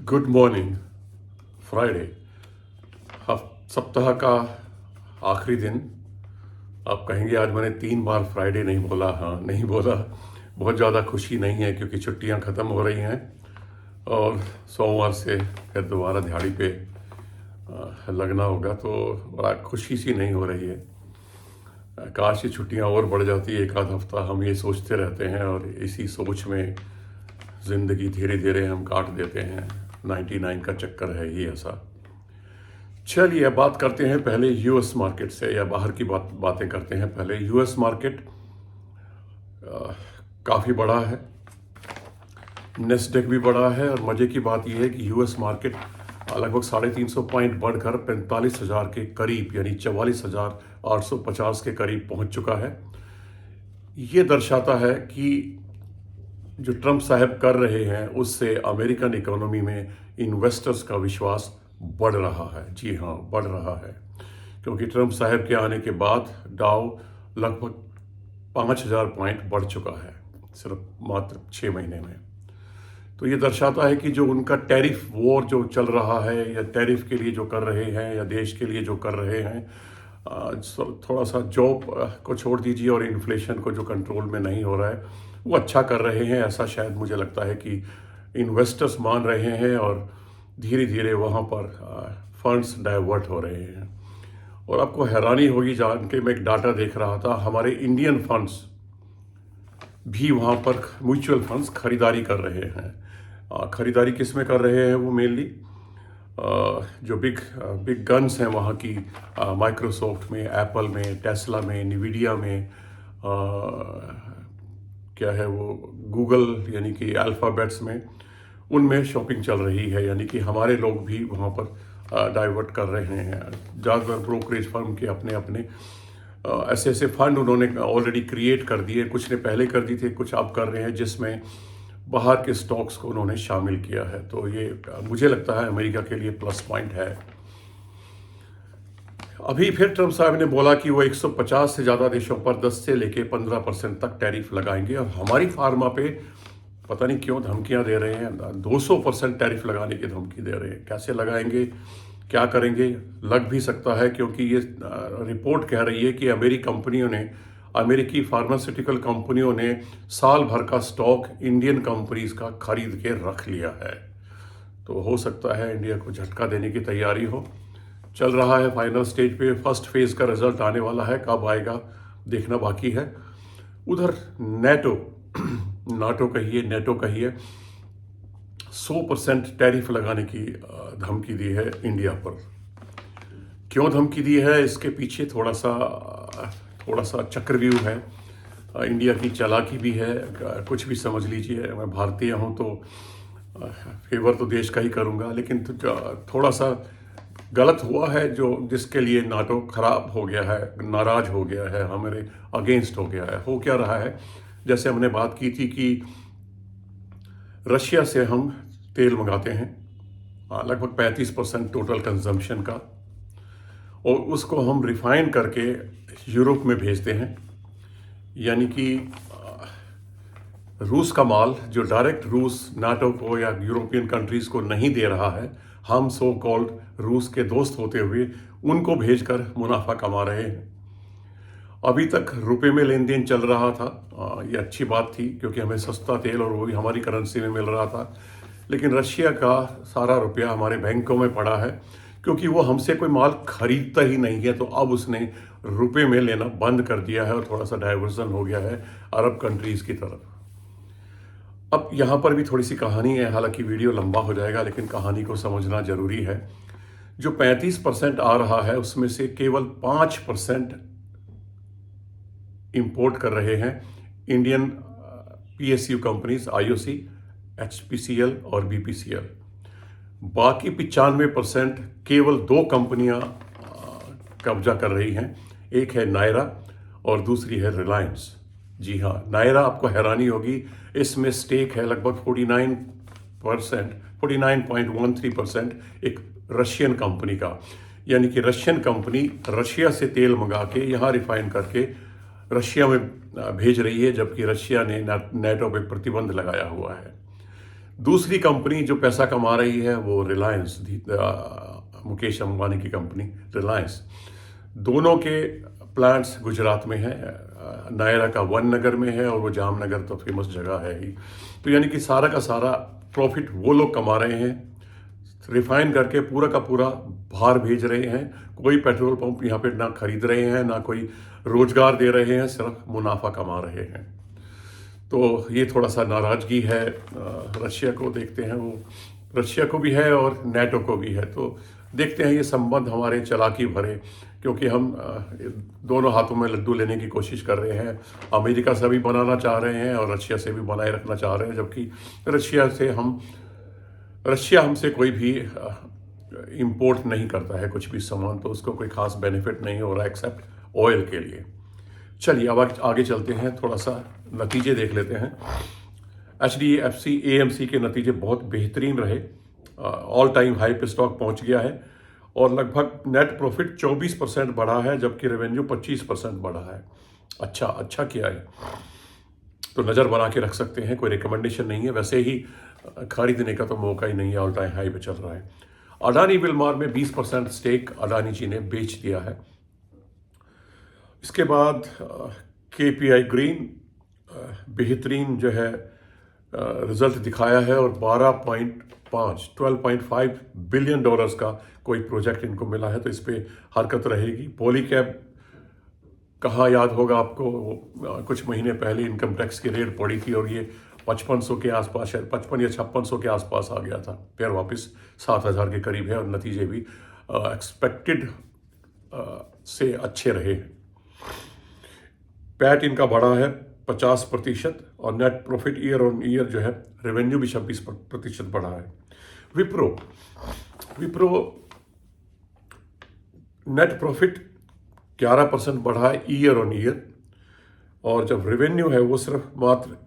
Good morning. Friday, सप्ताह का आखिरी दिन। आप कहेंगे आज मैंने 3 बार फ्राइडे नहीं बोला। हाँ, नहीं बोला। बहुत ज़्यादा खुशी नहीं है क्योंकि छुट्टियां ख़त्म हो रही हैं और सोमवार से फिर दोबारा दिहाड़ी पे लगना होगा, तो बड़ा खुशी सी नहीं हो रही है। काश ये छुट्टियां और बढ़ जाती, एक आध हफ्ता। हम ये सोचते रहते हैं और इसी सोच में ज़िंदगी धीरे धीरे हम काट देते हैं। 99 का चक्कर है ही ऐसा। चलिए बात करते हैं पहले यूएस मार्केट से, या बाहर की बातें करते हैं पहले। यूएस मार्केट काफ़ी बड़ा है, नेस्डेक भी बड़ा है, और मज़े की बात यह है कि यूएस मार्केट लगभग 350 पॉइंट बढ़कर 45,000 के करीब, यानी 44,850 के करीब पहुंच चुका है। ये दर्शाता है कि जो ट्रंप साहब कर रहे हैं उससे अमेरिकन इकोनॉमी में इन्वेस्टर्स का विश्वास बढ़ रहा है। जी हाँ, बढ़ रहा है, क्योंकि ट्रंप साहब के आने के बाद डाउ लगभग 5,000 पॉइंट बढ़ चुका है सिर्फ मात्र 6 महीने में। तो ये दर्शाता है कि जो उनका टैरिफ वॉर जो चल रहा है, या टैरिफ के लिए जो कर रहे हैं, या देश के लिए जो कर रहे हैं, थोड़ा सा जॉब को छोड़ दीजिए और इन्फ्लेशन को जो कंट्रोल में नहीं हो रहा है, वो अच्छा कर रहे हैं। ऐसा शायद मुझे लगता है कि इन्वेस्टर्स मान रहे हैं और धीरे धीरे वहाँ पर फंड्स डाइवर्ट हो रहे हैं। और आपको हैरानी होगी जान के, मैं एक डाटा देख रहा था, हमारे इंडियन फंड्स भी वहाँ पर म्यूचुअल फंड्स खरीदारी कर रहे हैं। खरीदारी किस में कर रहे हैं? वो मेनली जो बिग गन्स हैं वहाँ की, माइक्रोसॉफ्ट में, एप्पल में, टेस्ला में, निविडिया में, क्या है वो, गूगल यानी कि अल्फ़ाबेट्स में, उनमें शॉपिंग चल रही है। यानी कि हमारे लोग भी वहाँ पर डाइवर्ट कर रहे हैं। ज़्यादातर ब्रोकरेज फर्म के अपने अपने ऐसे ऐसे फंड उन्होंने ऑलरेडी क्रिएट कर दिए। कुछ ने पहले कर दी थे, कुछ अब कर रहे हैं, जिसमें बाहर के स्टॉक्स को उन्होंने शामिल किया है। तो ये मुझे लगता है अमेरिका के लिए प्लस पॉइंट है। अभी फिर ट्रंप साहब ने बोला कि वो 150 से ज़्यादा देशों पर 10 से लेके 15% तक टैरिफ लगाएंगे, और हमारी फार्मा पे पता नहीं क्यों धमकियां दे रहे हैं। 200% टैरिफ लगाने की धमकी दे रहे हैं। कैसे लगाएंगे, क्या करेंगे? लग भी सकता है, क्योंकि ये रिपोर्ट कह रही है कि अमेरिकी फार्मास्यूटिकल कंपनियों ने साल भर का स्टॉक इंडियन कंपनीज का खरीद के रख लिया है। तो हो सकता है इंडिया को झटका देने की तैयारी हो। चल रहा है फाइनल स्टेज पे। फर्स्ट फेज का रिजल्ट आने वाला है, कब आएगा देखना बाकी है। उधर नाटो कहिए 100% टैरिफ लगाने की धमकी दी है इंडिया पर। क्यों धमकी दी है, इसके पीछे थोड़ा सा चक्रव्यूह है। इंडिया की चालाकी भी है। कुछ भी समझ लीजिए, मैं भारतीय हूं तो फेवर तो देश का ही करूंगा, लेकिन थोड़ा सा गलत हुआ है जो जिसके लिए नाटो खराब हो गया है, नाराज हो गया है, हमारे अगेंस्ट हो गया है। हो क्या रहा है, जैसे हमने बात की थी कि रशिया से हम तेल मंगाते हैं लगभग 35% टोटल कंजम्पशन का, और उसको हम रिफाइन करके यूरोप में भेजते हैं। यानी कि रूस का माल जो डायरेक्ट रूस नाटो को या यूरोपियन कंट्रीज को नहीं दे रहा है, हम सो कॉल्ड रूस के दोस्त होते हुए उनको भेजकर मुनाफा कमा रहे हैं। अभी तक रुपए में लेन देन चल रहा था। ये अच्छी बात थी, क्योंकि हमें सस्ता तेल और वो भी हमारी करेंसी में मिल रहा था। लेकिन रशिया का सारा रुपया हमारे बैंकों में पड़ा है, क्योंकि वो हमसे कोई माल खरीदता ही नहीं है। तो अब उसने रुपए में लेना बंद कर दिया है, और थोड़ा सा डाइवर्सन हो गया है अरब कंट्रीज की तरफ। अब यहाँ पर भी थोड़ी सी कहानी है, हालांकि वीडियो लंबा हो जाएगा, लेकिन कहानी को समझना जरूरी है। जो 35% आ रहा है, उसमें से केवल 5% इंपोर्ट कर रहे हैं Indian PSU companies, IOC, HPCL और बीपीसीएल। बाकी 95% केवल 2 कंपनियां कब्जा कर रही हैं। एक है नायरा और दूसरी है रिलायंस। जी हाँ, नायरा, आपको हैरानी होगी, इसमें स्टेक है लगभग 49.13% एक रशियन कंपनी का। यानी कि रशियन कंपनी रशिया से तेल मंगा के यहाँ रिफाइन करके रशिया में भेज रही है, जबकि रशिया ने नाटो पे प्रतिबंध लगाया हुआ है। दूसरी कंपनी जो पैसा कमा रही है वो रिलायंस, मुकेश अंबानी की कंपनी रिलायंस। दोनों के प्लांट्स गुजरात में हैं। नायरा का वन नगर में है और वो जामनगर तो फेमस जगह है ही। तो यानी कि सारा का सारा प्रॉफिट वो लोग कमा रहे हैं, रिफाइन करके पूरा का पूरा बाहर भेज रहे हैं। कोई पेट्रोल पंप यहाँ पे ना खरीद रहे हैं, ना कोई रोजगार दे रहे हैं, सिर्फ मुनाफा कमा रहे हैं। तो ये थोड़ा सा नाराजगी है। रशिया को देखते हैं, वो रशिया को भी है और नेटो को भी है। तो देखते हैं ये संबंध हमारे चालाकी भरे, क्योंकि हम दोनों हाथों में लड्डू लेने की कोशिश कर रहे हैं। अमेरिका से भी बनाना चाह रहे हैं और रशिया से भी बनाए रखना चाह रहे हैं, जबकि रशिया हमसे कोई भी इंपोर्ट नहीं करता है कुछ भी सामान, तो उसको कोई खास बेनिफिट नहीं हो रहा एक्सेप्ट ऑयल के लिए। चलिए अब आगे चलते हैं, थोड़ा सा नतीजे देख लेते हैं। HDFC AMC के नतीजे बहुत बेहतरीन रहे। ऑल टाइम हाई पे स्टॉक पहुंच गया है और लगभग नेट प्रॉफिट 24% बढ़ा है, जबकि रेवेन्यू 25% बढ़ा है। अच्छा किया है, तो नज़र बना के रख सकते हैं। कोई रिकमेंडेशन नहीं है, वैसे ही खरीदने का तो मौका ही नहीं है, ऑल टाइम हाई पे चल रहा है। अडानी विलमार में 20% स्टेक अडानी जी ने बेच दिया है। इसके बाद KPI ग्रीन बेहतरीन जो है रिजल्ट दिखाया है और 12.5 बिलियन डॉलर्स का कोई प्रोजेक्ट इनको मिला है, तो इस पर हरकत रहेगी। पॉलीकैब कहाँ याद होगा आपको, कुछ महीने पहले इनकम टैक्स की रेड पड़ी थी और ये 5500 के आसपास, शायद 55 या 5600 के आसपास आ गया था, फिर वापस 7000 के करीब है और नतीजे भी एक्सपेक्टेड से अच्छे रहे। पैट इनका बढ़ा है 50% और net profit year on year जो है रेवेन्यू भी 26% बढ़ा है। विप्रो नेट प्रॉफिट 11% बढ़ा है ईयर ऑन ईयर, और जब रेवेन्यू है वो सिर्फ मात्र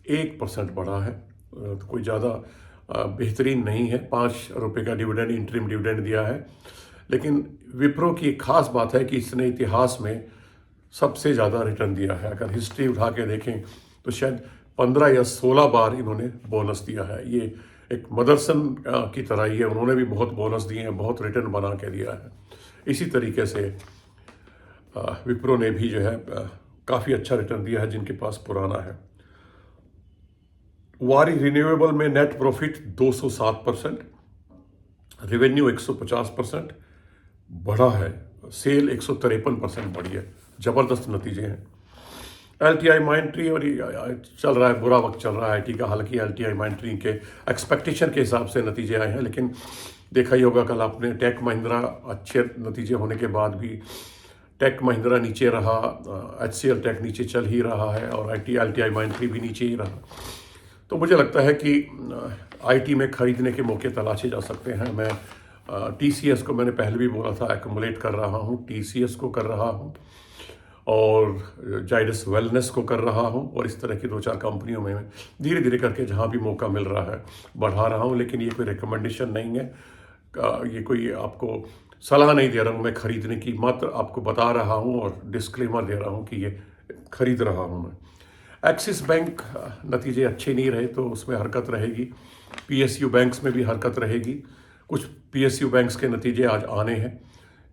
1% बढ़ा है। तो कोई ज़्यादा बेहतरीन नहीं है। 5 रुपये का डिविडेंड, इंटरिम डिविडेंड दिया है। लेकिन विप्रो की एक खास बात है कि इसने इतिहास में सबसे ज़्यादा रिटर्न दिया है। अगर हिस्ट्री उठा के देखें तो शायद 15 या 16 बार इन्होंने बोनस दिया है। ये एक मदरसन की तरह ही है, उन्होंने भी बहुत बोनस दिए हैं, बहुत रिटर्न बना के दिया है। इसी तरीके से विप्रो ने भी जो है काफ़ी अच्छा रिटर्न दिया है जिनके पास पुराना है। वारी रिन्यूएबल में नेट प्रॉफिट 207%, रेवेन्यू 150% बढ़ा है, सेल 153% बढ़ी है। ज़बरदस्त नतीजे हैं। LTI माइंट्री और चल रहा है, बुरा वक्त चल रहा है IT का। हालांकि LTI माइंट्री के एक्सपेक्टेशन के हिसाब से नतीजे आए हैं, लेकिन देखा ही होगा कल आपने टेक महिंद्रा अच्छे नतीजे होने के बाद भी टेक महिंद्रा नीचे रहा, HCL टेक नीचे चल ही रहा है और LTI माइंट्री भी नीचे ही रहा। तो मुझे लगता है कि IT में खरीदने के मौके तलाशे जा सकते हैं। मैं TCS को, मैंने पहले भी बोला था, एक्युमुलेट कर रहा हूँ, TCS को कर रहा हूँ और जाइडस वेलनेस को कर रहा हूँ, और इस तरह की 2-4 कंपनियों में धीरे धीरे करके जहाँ भी मौका मिल रहा है बढ़ा रहा हूँ। लेकिन ये कोई रिकमेंडेशन नहीं है, ये कोई आपको सलाह नहीं दे रहा हूँ मैं खरीदने की, मात्र आपको बता रहा हूँ और डिस्क्लेमर दे रहा हूँ कि ये खरीद रहा हूँ मैं। एक्सिस बैंक नतीजे अच्छे नहीं रहे तो उसमें हरकत रहेगी। PSU बैंक्स में भी हरकत रहेगी। कुछ PSU बैंक्स के नतीजे आज आने हैं,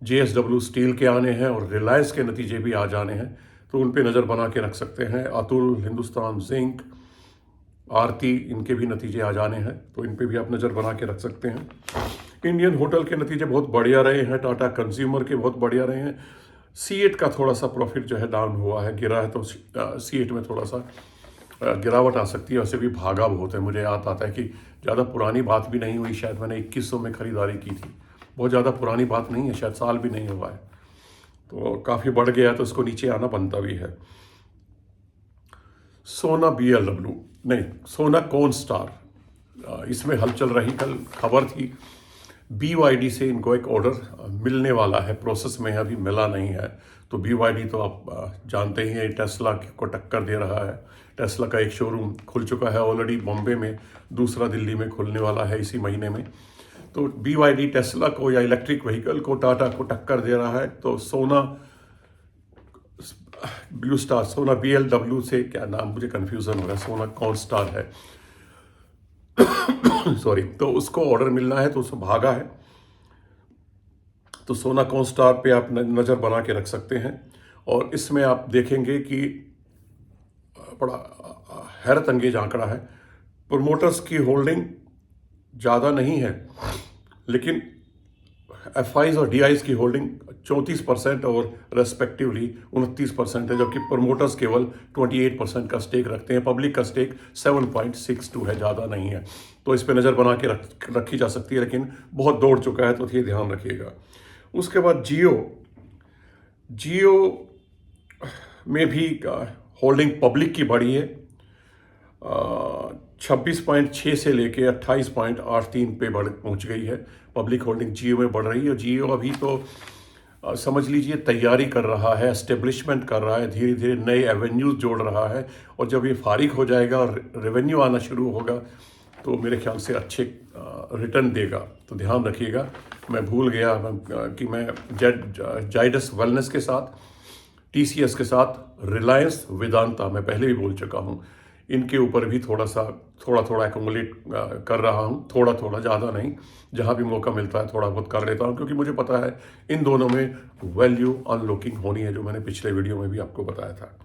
JSW स्टील के आने हैं और रिलायंस के नतीजे भी आज आने हैं, तो उन पे नज़र बना के रख सकते हैं। अतुल, हिंदुस्तान जिंक, आरती, इनके भी नतीजे आज आने हैं, तो इन पे भी आप नज़र बना के रख सकते हैं। इंडियन होटल के नतीजे बहुत बढ़िया रहे हैं, टाटा कंज्यूमर के बहुत बढ़िया रहे हैं। C8 का थोड़ा सा प्रॉफिट जो है डाउन हुआ है, गिरा है, तो C8 में थोड़ा सा गिरावट आ सकती है। वैसे भी भागा बहुत है, मुझे याद आता है कि ज़्यादा पुरानी बात भी नहीं हुई, शायद मैंने 2100 में खरीदारी की थी, बहुत ज़्यादा पुरानी बात नहीं है, शायद साल भी नहीं हुआ है, तो काफ़ी बढ़ गया, तो इसको नीचे आना बनता भी है। सोना BLW नहीं, सोना कॉन स्टार, इसमें हलचल रही। कल खबर थी BYD से इनको एक ऑर्डर मिलने वाला है, प्रोसेस में है, अभी मिला नहीं है। तो BYD तो आप जानते ही हैं टेस्ला को टक्कर दे रहा है। टेस्ला का एक शोरूम खुल चुका है ऑलरेडी बॉम्बे में, दूसरा दिल्ली में खुलने वाला है इसी महीने में। तो BYD टेस्ला को या इलेक्ट्रिक व्हीकल को, टाटा को टक्कर दे रहा है। तो सोना ब्लू स्टार, सोना BLW से, क्या नाम मुझे कन्फ्यूज़न हो रहा है, सोना कॉन स्टार है सॉरी, तो उसको ऑर्डर मिलना है तो उसको भागा है। तो सोना कॉनस्टार पे आप नज़र बना के रख सकते हैं। और इसमें आप देखेंगे कि बड़ा हैरत अंगेज आंकड़ा है। प्रोमोटर्स की होल्डिंग ज़्यादा नहीं है, लेकिन एफआईज और डीआईज की होल्डिंग 34% और रेस्पेक्टिवली 29% है, जबकि प्रमोटर्स केवल 28% का स्टेक रखते हैं। पब्लिक का स्टेक 7.62 है, ज़्यादा नहीं है। तो इस पर नज़र बना के रखी जा सकती है, लेकिन बहुत दौड़ चुका है तो ये ध्यान रखिएगा। उसके बाद जियो में भी होल्डिंग पब्लिक की बढ़ी है, 26.6 से लेके 28.83 पे पहुंच गई है। पब्लिक होल्डिंग जियो में बढ़ रही है। जियो अभी तो समझ लीजिए तैयारी कर रहा है, एस्टेब्लिशमेंट कर रहा है, धीरे धीरे नए एवेन्यूज जोड़ रहा है। और जब ये फारिग हो जाएगा और रेवेन्यू आना शुरू होगा तो मेरे ख्याल से अच्छे रिटर्न देगा। तो ध्यान रखिएगा। मैं भूल गया कि मैं जाइडस वेलनेस के साथ, टीसीएस के साथ, रिलायंस, वेदांता मैं पहले भी बोल चुका हूँ, इनके ऊपर भी थोड़ा थोड़ा एक्यूमुलेट कर रहा हूँ। थोड़ा ज़्यादा नहीं, जहाँ भी मौका मिलता है थोड़ा बहुत कर लेता हूँ, क्योंकि मुझे पता है इन दोनों में वैल्यू अनलॉकिंग होनी है, जो मैंने पिछले वीडियो में भी आपको बताया था।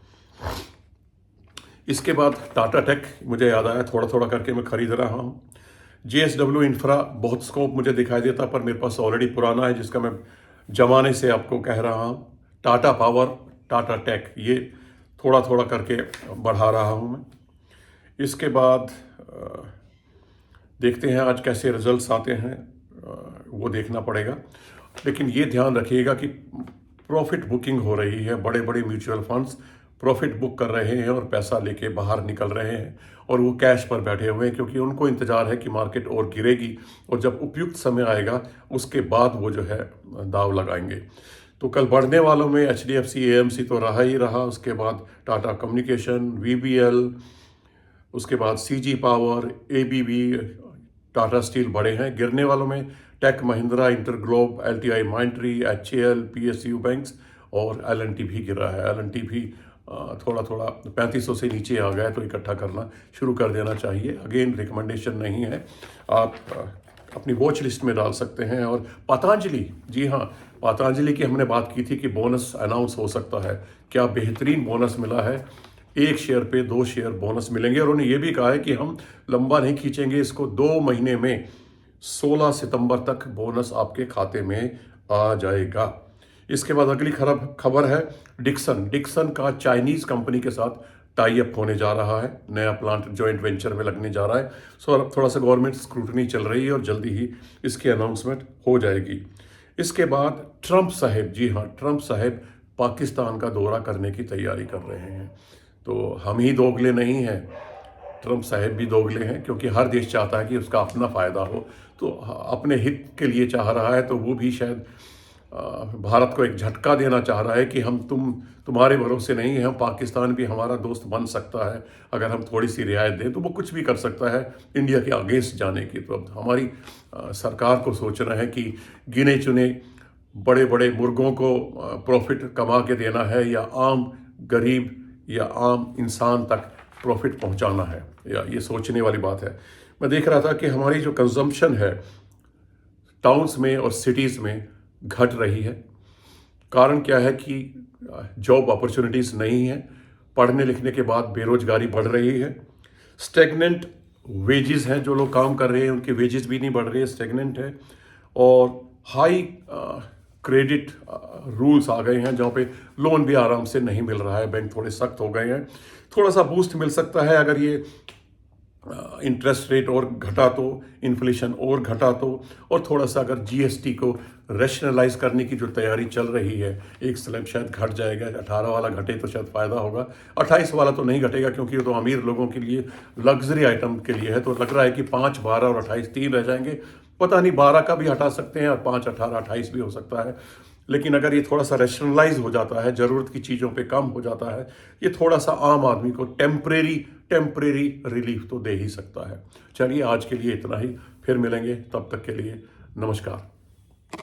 इसके बाद टाटा टेक मुझे याद आया, थोड़ा करके मैं खरीद रहा हूँ। JSW इंफ्रा बहुत स्कोप मुझे दिखाई देता, पर मेरे पास ऑलरेडी पुराना है जिसका मैं जमाने से आपको कह रहा हूँ। टाटा पावर, टाटा टेक, ये थोड़ा करके बढ़ा रहा हूँ मैं। इसके बाद देखते हैं आज कैसे रिजल्ट्स आते हैं, वो देखना पड़ेगा। लेकिन ये ध्यान रखिएगा कि प्रॉफिट बुकिंग हो रही है। बड़े म्यूचुअल फंड्स प्रॉफिट बुक कर रहे हैं और पैसा लेके बाहर निकल रहे हैं, और वो कैश पर बैठे हुए हैं, क्योंकि उनको इंतजार है कि मार्केट और गिरेगी, और जब उपयुक्त समय आएगा उसके बाद वो जो है दाव लगाएंगे। तो कल बढ़ने वालों में HDFC, AMC तो रहा ही रहा। उसके बाद टाटा कम्युनिकेशन, VBL, उसके बाद CG power, ABB, Tata steel बड़े हैं। गिरने वालों में tech Mahindra, InterGlobe, LTI Mindtree, HAL, PSU banks और L&T भी गिरा है। L&T भी थोड़ा 3500 से नीचे आ गया, तो इकट्ठा करना शुरू कर देना चाहिए। अगेन रिकमेंडेशन नहीं है, आप अपनी वॉच लिस्ट में डाल सकते हैं। और पतंजलि, जी हाँ, पतंजलि की हमने बात की थी कि बोनस अनाउंस हो सकता है। क्या बेहतरीन बोनस मिला है, 1 शेयर पे 2 शेयर बोनस मिलेंगे। और उन्होंने ये भी कहा है कि हम लंबा नहीं खींचेंगे इसको, 2 महीने में 16 सितंबर तक बोनस आपके खाते में आ जाएगा। इसके बाद अगली खबर है डिक्सन का चाइनीज कंपनी के साथ टाई अप होने जा रहा है। नया प्लांट जॉइंट वेंचर में लगने जा रहा है। सो थोड़ा सा गवर्नमेंट स्क्रूटनी चल रही है और जल्दी ही इसकी अनाउंसमेंट हो जाएगी। इसके बाद ट्रंप साहब, जी हाँ, ट्रंप साहब पाकिस्तान का दौरा करने की तैयारी कर रहे हैं। तो हम ही दोगले नहीं हैं, ट्रंप साहब भी दोगले हैं, क्योंकि हर देश चाहता है कि उसका अपना फ़ायदा हो। तो अपने हित के लिए चाह रहा है, तो वो भी शायद भारत को एक झटका देना चाह रहा है कि हम तुम्हारे भरोसे नहीं है, हम पाकिस्तान भी हमारा दोस्त बन सकता है। अगर हम थोड़ी सी रियायत दें तो वो कुछ भी कर सकता है इंडिया के अगेंस्ट जाने की। तो अब हमारी सरकार को सोचना है कि गिने चुने बड़े मुर्गों को प्रॉफिट कमा के देना है, या आम गरीब या आम इंसान तक प्रॉफिट पहुंचाना है, या ये सोचने वाली बात है। मैं देख रहा था कि हमारी जो कंजम्पशन है टाउन्स में और सिटीज़ में घट रही है। कारण क्या है कि जॉब अपॉर्चुनिटीज़ नहीं है, पढ़ने लिखने के बाद बेरोजगारी बढ़ रही है, स्टेगनेंट वेजेस हैं, जो लोग काम कर रहे हैं उनके वेजेस भी नहीं बढ़ रहे हैं, स्टेगनेंट है। और हाई क्रेडिट रूल्स आ गए हैं, जहाँ पे लोन भी आराम से नहीं मिल रहा है, बैंक थोड़े सख्त हो गए हैं। थोड़ा सा बूस्ट मिल सकता है अगर ये इंटरेस्ट रेट और घटा तो, इन्फ्लेशन और घटा तो, और थोड़ा सा अगर GST को रैशनलाइज करने की जो तैयारी चल रही है, एक स्लैब शायद घट जाएगा। 18 वाला घटे तो शायद फ़ायदा होगा, 28 वाला तो नहीं घटेगा, क्योंकि वो तो अमीर लोगों के लिए लग्जरी आइटम के लिए है। तो लग रहा है कि 5, 12 और 28 3 रह जाएंगे। पता नहीं, 12 का भी हटा सकते हैं और 5, 18, 28 भी हो सकता है। लेकिन अगर ये थोड़ा सा रैशनलाइज हो जाता है, ज़रूरत की चीज़ों पे कम हो जाता है, ये थोड़ा सा आम आदमी को टेम्परेरी रिलीफ तो दे ही सकता है। चलिए, आज के लिए इतना ही, फिर मिलेंगे, तब तक के लिए नमस्कार।